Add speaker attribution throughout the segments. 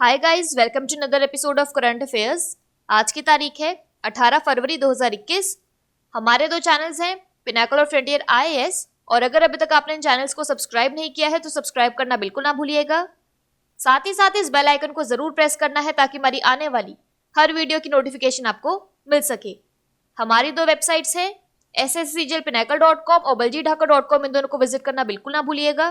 Speaker 1: Hi guys, welcome to another episode of current affairs. आज की तारीख है 18 फरवरी 2021। हमारे दो चैनल्स हैं, पिनाकल और फ्रंटियर आईएएस, और अगर अभी तक आपने इन चैनल्स को सब्सक्राइब नहीं किया है तो सब्सक्राइब करना बिल्कुल ना भूलिएगा। साथ ही साथ इस बेल आइकन को जरूर प्रेस करना है ताकि हमारी आने वाली हर वीडियो की नोटिफिकेशन आपको मिल सके। हमारी दो वेबसाइट्स हैं, sscglpinacle.com और baljeedhaka.com। इन दोनों को विजिट करना बिल्कुल ना भूलिएगा।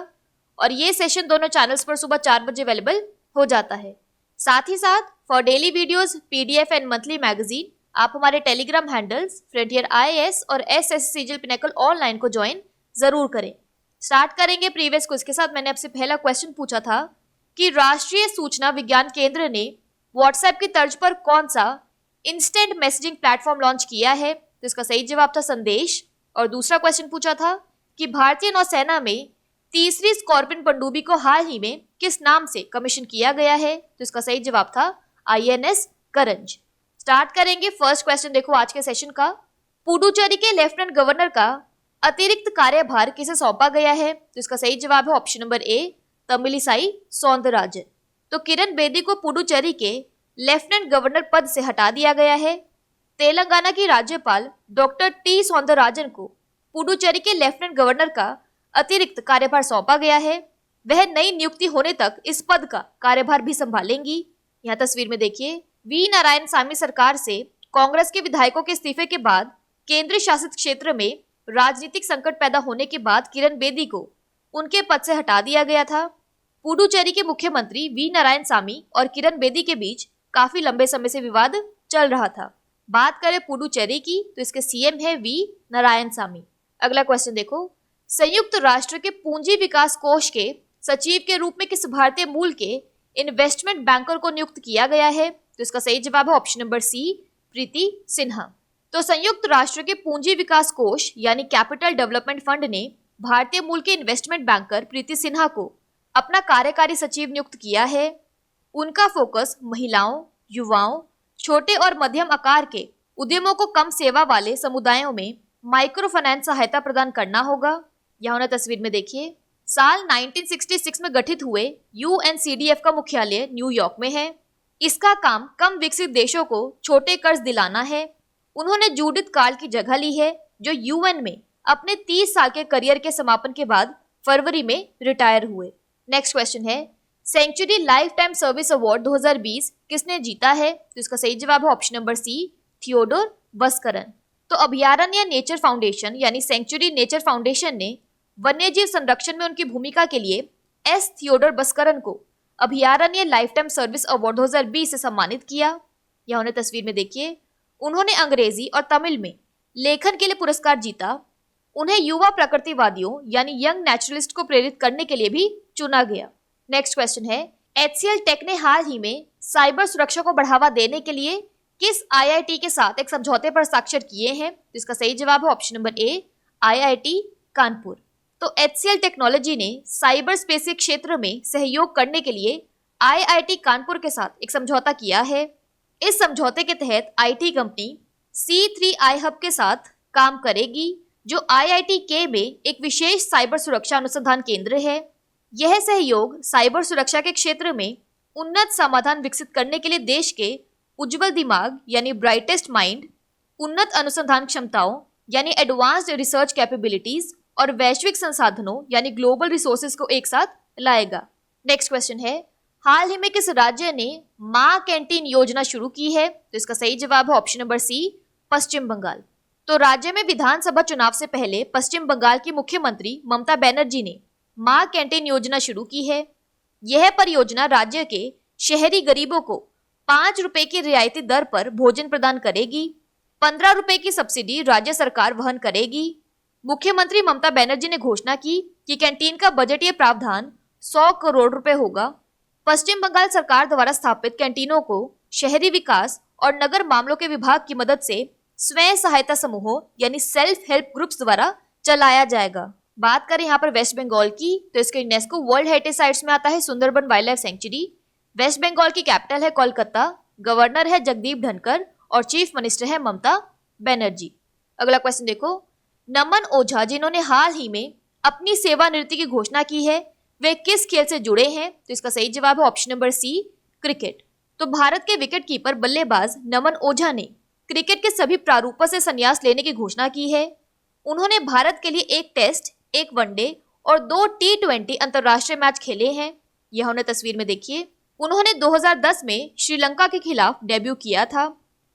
Speaker 1: और ये सेशन दोनों चैनल्स पर सुबह 4 बजे अवेलेबल हो जाता है। साथ ही साथ for daily videos, PDF and monthly magazine आप हमारे टेलीग्राम हैंडल्स फ्रंटियर आईएएस और एसएससीजीएल पिनाकल ऑनलाइन को ज्वाइन जरूर करें। स्टार्ट करेंगे प्रीवियस क्विज के साथ। मैंने आपसे पहला क्वेश्चन पूछा था कि राष्ट्रीय सूचना विज्ञान केंद्र ने व्हाट्सएप की तर्ज पर कौन सा इंस्टेंट मैसेजिंग प्लेटफॉर्म लॉन्च किया है, तो इसका सही जवाब था संदेश। और दूसरा क्वेश्चन पूछा था कि भारतीय नौसेना में तीसरी स्कॉर्पियन पनडुब्बी को हाल ही में किस नाम से कमीशन किया गया है, तो इसका सही जवाब था आईएनएस करंज। स्टार्ट करेंगे फर्स्ट क्वेश्चन। देखो आज के सेशन का, पुडुचेरी के लेफ्टिनेंट गवर्नर का अतिरिक्त कार्यभार किसे सौंपा गया है, तो इसका सही जवाब है option number A, Tamilisai Soundararajan. तो किरण बेदी को पुडुचेरी के लेफ्टिनेंट गवर्नर पद से हटा दिया गया है। तेलंगाना की राज्यपाल डॉक्टर टी सौंदरराजन को पुडुचेरी के लेफ्टिनेंट गवर्नर का अतिरिक्त कार्यभार सौंपा गया है। वह नई नियुक्ति होने तक इस पद का कार्यभार भी संभालेंगी। यहाँ तस्वीर में देखिए, वी नारायणसामी सरकार से कांग्रेस के विधायकों के इस्तीफे के बाद केंद्र शासित क्षेत्र में राजनीतिक संकट पैदा होने के बाद किरण बेदी को उनके पद से हटा दिया गया था। पुडुचेरी के मुख्यमंत्री वी नारायणसामी और किरण बेदी के बीच काफी लंबे समय से विवाद चल रहा था। बात करें पुडुचेरी की तो इसके सीएम है वी नारायणसामी। अगला क्वेश्चन देखो, संयुक्त राष्ट्र के पूंजी विकास कोष के सचिव के रूप में किस भारतीय मूल के इन्वेस्टमेंट बैंकर को नियुक्त किया गया है, तो इसका सही जवाब है ऑप्शन नंबर सी, प्रीति सिन्हा। तो संयुक्त राष्ट्र के पूंजी विकास कोष यानी कैपिटल डेवलपमेंट फंड ने भारतीय मूल के इन्वेस्टमेंट बैंकर प्रीति सिन्हा को अपना कार्यकारी सचिव नियुक्त किया है। उनका फोकस महिलाओं, युवाओं, छोटे और मध्यम आकार के उद्यमों को कम सेवा वाले समुदायों में माइक्रो फाइनेंस सहायता प्रदान करना होगा। यहाँ उन्हें तस्वीर में देखिए, साल 1966 में गठित हुए यूएनसीडीएफ का मुख्यालय न्यूयॉर्क में है। इसका काम कम विकसित देशों को छोटे कर्ज दिलाना है। उन्होंने जूडिथ कार्ल की जगह ली है, जो यूएन में अपने 30 साल के करियर के समापन के बाद फरवरी में रिटायर हुए। नेक्स्ट क्वेश्चन है, century lifetime service award 2020 किसने जीता है, तो इसका सही जवाब है option number C, Theodore Baskaran. तो अभयारण्य नेचर फाउंडेशन यानी सेंचुरी नेचर फाउंडेशन ने वन्यजीव संरक्षण में उनकी भूमिका के लिए एस थियोडोर बस्करन को अभयारण्य लाइफ टाइम सर्विस अवार्ड 2020 से सम्मानित किया। यह उन्हें तस्वीर में देखिए, उन्होंने अंग्रेजी और तमिल में लेखन के लिए पुरस्कार जीता। उन्हें युवा प्रकृतिवादियों यानी यंग नेचुरलिस्ट को प्रेरित करने के लिए भी चुना गया। नेक्स्ट क्वेश्चन है, एचसीएल टेक ने हाल ही में साइबर सुरक्षा को बढ़ावा देने के लिए किस आईआईटी के साथ एक समझौते पर हस्ताक्षर किए हैं, तो इसका सही जवाब है option number A, IIT Kanpur. तो एचसीएल टेक्नोलॉजी ने साइबर स्पेस के क्षेत्र में सहयोग करने के लिए आईआईटी कानपुर के साथ एक समझौता किया है। इस समझौते के तहत आईटी कंपनी C3I हब के साथ काम करेगी, जो आईआईटी के में एक विशेष साइबर सुरक्षा अनुसंधान केंद्र है। यह सहयोग साइबर सुरक्षा के क्षेत्र में उन्नत समाधान विकसित करने के लिए देश के उज्जवल दिमाग यानी ब्राइटेस्ट माइंड, उन्नत अनुसंधान क्षमताओं यानी एडवांस्ड रिसर्च कैपेबिलिटीज और वैश्विक संसाधनों यानी ग्लोबल रिसोर्सेज को एक साथ लाएगा। नेक्स्ट क्वेश्चन है, हाल ही में किस राज्य ने मां कैंटीन योजना शुरू की है, तो इसका सही जवाब है ऑप्शन नंबर सी, पश्चिम बंगाल। तो राज्य में विधानसभा चुनाव से पहले पश्चिम बंगाल की मुख्यमंत्री ममता बनर्जी ने मां कैंटीन योजना शुरू की है। यह परियोजना राज्य के शहरी गरीबों को 5 रुपए की रियायती दर पर भोजन प्रदान करेगी। 15 रुपए की सब्सिडी राज्य सरकार वहन करेगी। मुख्यमंत्री ममता बनर्जी ने घोषणा की कि कैंटीन का बजटीय प्रावधान 100 करोड़ रुपए होगा। पश्चिम बंगाल सरकार द्वारा स्थापित कैंटीनों को शहरी विकास और नगर मामलों के विभाग की मदद से स्वयं सहायता समूहों यानी सेल्फ हेल्प ग्रुप्स द्वारा चलाया जाएगा। बात करें यहाँ पर वेस्ट बंगाल की, तो इसके यूनेस्को वर्ल्ड हेरिटेज साइट्स में आता है Sundarban wildlife sanctuary. West Bengal की कैपिटल है कोलकाता, गवर्नर है जगदीप धनखड़ और चीफ मिनिस्टर है ममता बनर्जी। अगला क्वेश्चन देखो, नमन ओझा जिन्होंने हाल ही में अपनी सेवानिवृत्ति की घोषणा की है, वे किस खेल से जुड़े हैं, तो इसका सही जवाब है ऑप्शन नंबर सी, क्रिकेट। तो भारत के विकेटकीपर बल्लेबाज नमन ओझा ने क्रिकेट के सभी प्रारूपों से संन्यास लेने की घोषणा की है। उन्होंने भारत के लिए एक टेस्ट, एक वनडे और 2 T20 अंतर्राष्ट्रीय मैच खेले हैं। यह उन्हें तस्वीर में देखिए। उन्होंने 2010 में श्रीलंका के खिलाफ डेब्यू किया था।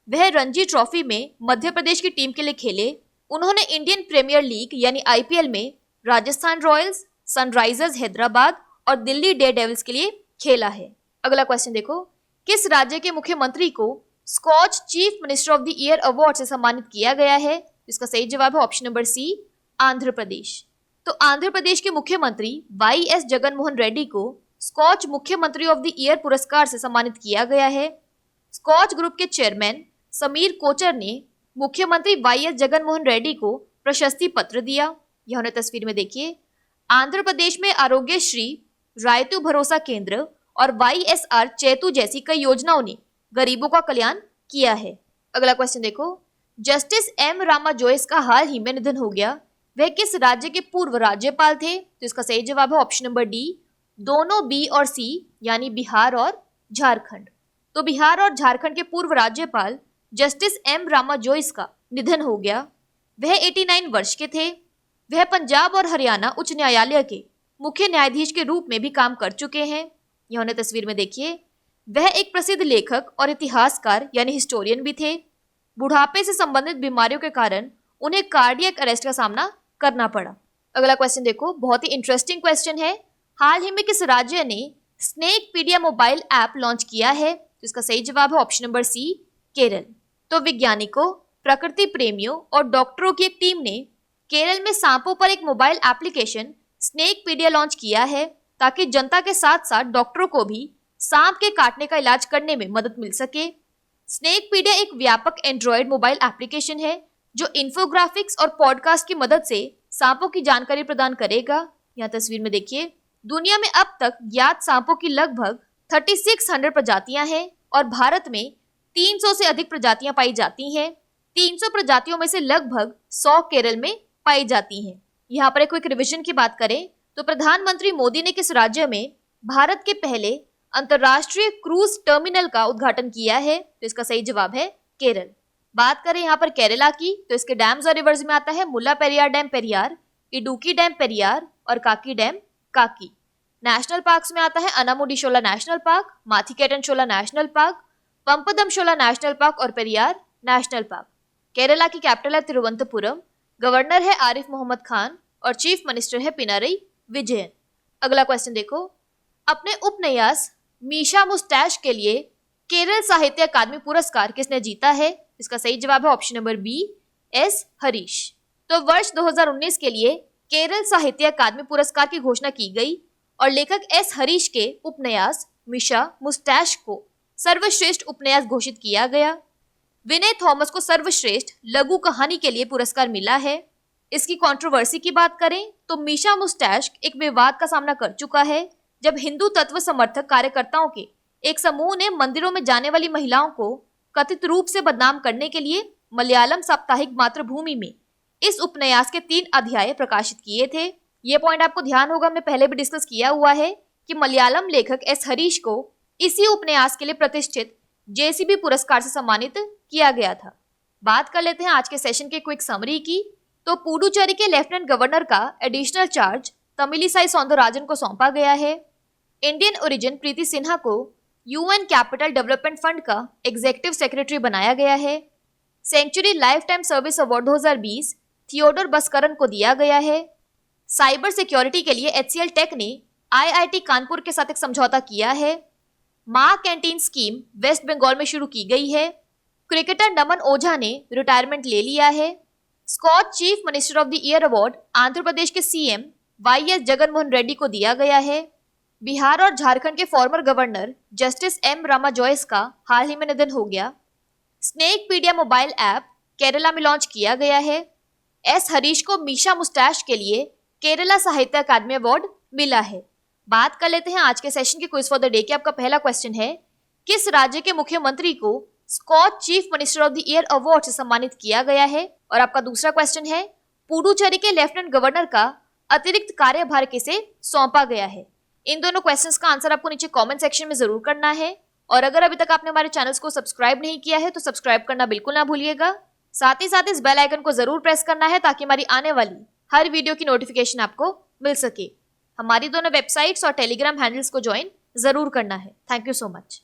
Speaker 1: वह रणजी ट्रॉफी में मध्य प्रदेश की टीम के लिए खेले। उन्होंने इंडियन प्रीमियर लीग यानी IPL में राजस्थान रॉयल्स, सनराइजर्स हैदराबाद और दिल्ली डेयरडेविल्स के लिए खेला है। अगला क्वेश्चन देखो, किस राज्य के मुख्यमंत्री को Skoch chief minister of the year award से सम्मानित किया गया है? इसका सही जवाब है option number C, Andhra Pradesh. तो आंध्र प्रदेश के मुख्यमंत्री YS जगनमोहन रेड्डी को स्कॉच मुख्यमंत्री ऑफ द ईयर पुरस्कार से सम्मानित किया गया है। स्कॉच ग्रुप के चेयरमैन समीर कोचर ने मुख्यमंत्री YS जगनमोहन रेड्डी को प्रशस्ति पत्र दिया। यह उन्हें तस्वीर में देखिए। आंध्र प्रदेश में आरोग्यश्री, रायतु भरोसा केंद्र और YSR चेतु जैसी कई योजनाओं ने गरीबों का कल्याण किया है। अगला क्वेश्चन देखो, जस्टिस M रामा जोइस का हाल ही में निधन हो गया। वह किस राज्य के पूर्व राज्यपाल थे? तो इसका सही जवाब है ऑप्शन नंबर डी, दोनों B और C यानी बिहार और झारखंड। तो बिहार और झारखंड के पूर्व राज्यपाल जस्टिस M रामा जोइस का निधन हो गया। वह 89 वर्ष के थे। वह पंजाब और हरियाणा उच्च न्यायालय के मुख्य न्यायाधीश के रूप में भी काम कर चुके हैं। यह उन्हें तस्वीर में देखिए। वह एक प्रसिद्ध लेखक और इतिहासकार यानी हिस्टोरियन भी थे। बुढ़ापे से संबंधित बीमारियों के कारण उन्हें कार्डियक अरेस्ट का सामना करना पड़ा। अगला क्वेश्चन देखो, बहुत ही इंटरेस्टिंग क्वेश्चन है। हाल ही में किस राज्य ने स्नेकपीडिया मोबाइल ऐप लॉन्च किया है? तो इसका सही जवाब है ऑप्शन नंबर सी, केरल। तो वैज्ञानिकों, प्रकृति प्रेमियों और डॉक्टरों की एक टीम ने केरल में सांपों पर एक मोबाइल एप्लीकेशन स्नेकपीडिया लॉन्च किया है ताकि जनता के साथ साथ डॉक्टरों को भी सांप के काटने का इलाज करने में मदद मिल सके। स्नेकपीडिया एक व्यापक एंड्रॉयड मोबाइल एप्लीकेशन है जो इंफोग्राफिक्स और पॉडकास्ट की मदद से सांपों की जानकारी प्रदान करेगा। यहाँ तस्वीर में देखिए। दुनिया में अब तक ज्ञात सांपों की लगभग 3600 प्रजातियां हैं और भारत में 300 से अधिक प्रजातियां पाई जाती हैं। 300 प्रजातियों में से लगभग 100 केरल में पाई जाती हैं। यहाँ पर एक क्विक रिवीजन की बात करें तो प्रधानमंत्री मोदी ने किस राज्य में भारत के पहले अंतर्राष्ट्रीय क्रूज टर्मिनल का उद्घाटन किया है? तो इसका सही जवाब है केरल। बात करें यहाँ पर केरला की तो इसके डैम्स और रिवर्स में आता है मुल्ला पेरियार डैम पेरियार, इडुक्की डैम पेरियार और काकी डैम काकी। नेशनल पार्क्स में आता है अनामुडीशोला नेशनल पार्क, माथिकेटन शोला नेशनल पार्क, पंपदम शोला नेशनल पार्क और पेरियार नेशनल पार्क। केरला की कैपिटल है तिरुवनंतपुरम। गवर्नर है आरिफ मोहम्मद खान और चीफ मिनिस्टर है पिनारई विजयन। अगला क्वेश्चन देखो, अपने उपन्यास मीशा मुस्टैश के लिए केरल साहित्य अकादमी पुरस्कार किसने जीता है? इसका सही जवाब है option number B, S Harish. तो वर्ष 2019 के लिए केरल साहित्य अकादमी पुरस्कार की घोषणा की गई और लेखक S हरीश के उपन्यास मीशा मुस्टैश को सर्वश्रेष्ठ उपन्यास घोषित किया गया। विनय थॉमस को सर्वश्रेष्ठ लघु कहानी के लिए पुरस्कार मिला है। इसकी कंट्रोवर्सी की बात करें तो मीशा मुस्टैश एक विवाद का सामना कर चुका है जब हिंदू तत्व समर्थक कार्यकर्ताओं के एक समूह ने मंदिरों में जाने वाली महिलाओं को कथित रूप से बदनाम करने के लिए मलयालम साप्ताहिक मातृभूमि में इस उपन्यास के 3 अध्याय प्रकाशित किए थे। ये पॉइंट आपको ध्यान होगा, हमने पहले भी डिस्कस किया हुआ है कि मलयालम लेखक S हरीश को इसी उपन्यास के लिए प्रतिष्ठित JCB पुरस्कार से सम्मानित किया गया था। बात कर लेते हैं आज के सेशन के क्विक समरी की। तो पुडुचेरी के लेफ्टिनेंट गवर्नर का एडिशनल चार्ज तमिलिसाई सौंदरराजन को सौंपा गया है। इंडियन ओरिजिन प्रीति सिन्हा को UN कैपिटल डेवलपमेंट फंड का एग्जीक्यूटिव सेक्रेटरी बनाया गया है। Century lifetime service award 2020 Theodore Baskaran को दिया गया है। साइबर सिक्योरिटी के लिए HCL टेक ने IIT कानपुर के साथ एक समझौता किया है। मां कैंटीन स्कीम वेस्ट बंगाल में शुरू की गई है। क्रिकेटर नमन ओझा ने रिटायरमेंट ले लिया है। Skoch chief minister of the year award Andhra Pradesh के CM YS जगनमोहन रेड्डी को दिया गया है। बिहार और झारखंड के former governor justice M Rama Joy's का हाल ही में निधन हो गया। स्नेकपीडिया मोबाइल ऐप केरला में लॉन्च किया गया है। S हरीश को मीशा मुस्टैश के लिए केरला साहित्य अकादमी अवार्ड मिला है। बात कर लेते हैं आज के सेशन के क्विज फॉर द डे के। आपका पहला क्वेश्चन है, किस राज्य के मुख्यमंत्री को Skoch chief minister of the year award से सम्मानित किया गया है? और आपका दूसरा क्वेश्चन है, पुडुचेरी के लेफ्टिनेंट गवर्नर का अतिरिक्त कार्यभार किसे सौंपा गया है? इन दोनों क्वेश्चंस का आंसर आपको नीचे कमेंट सेक्शन में जरूर करना है और अगर अभी तक आपने हमारे चैनल्स को सब्सक्राइब नहीं किया है तो सब्सक्राइब करना बिल्कुल ना भूलिएगा। साथ ही साथ इस बेल आइकन को जरूर प्रेस करना है ताकि हमारी आने वाली हर वीडियो की नोटिफिकेशन आपको मिल सके। हमारी दोनों वेबसाइट्स और टेलीग्राम हैंडल्स को ज्वाइन जरूर करना है। Thank you so much.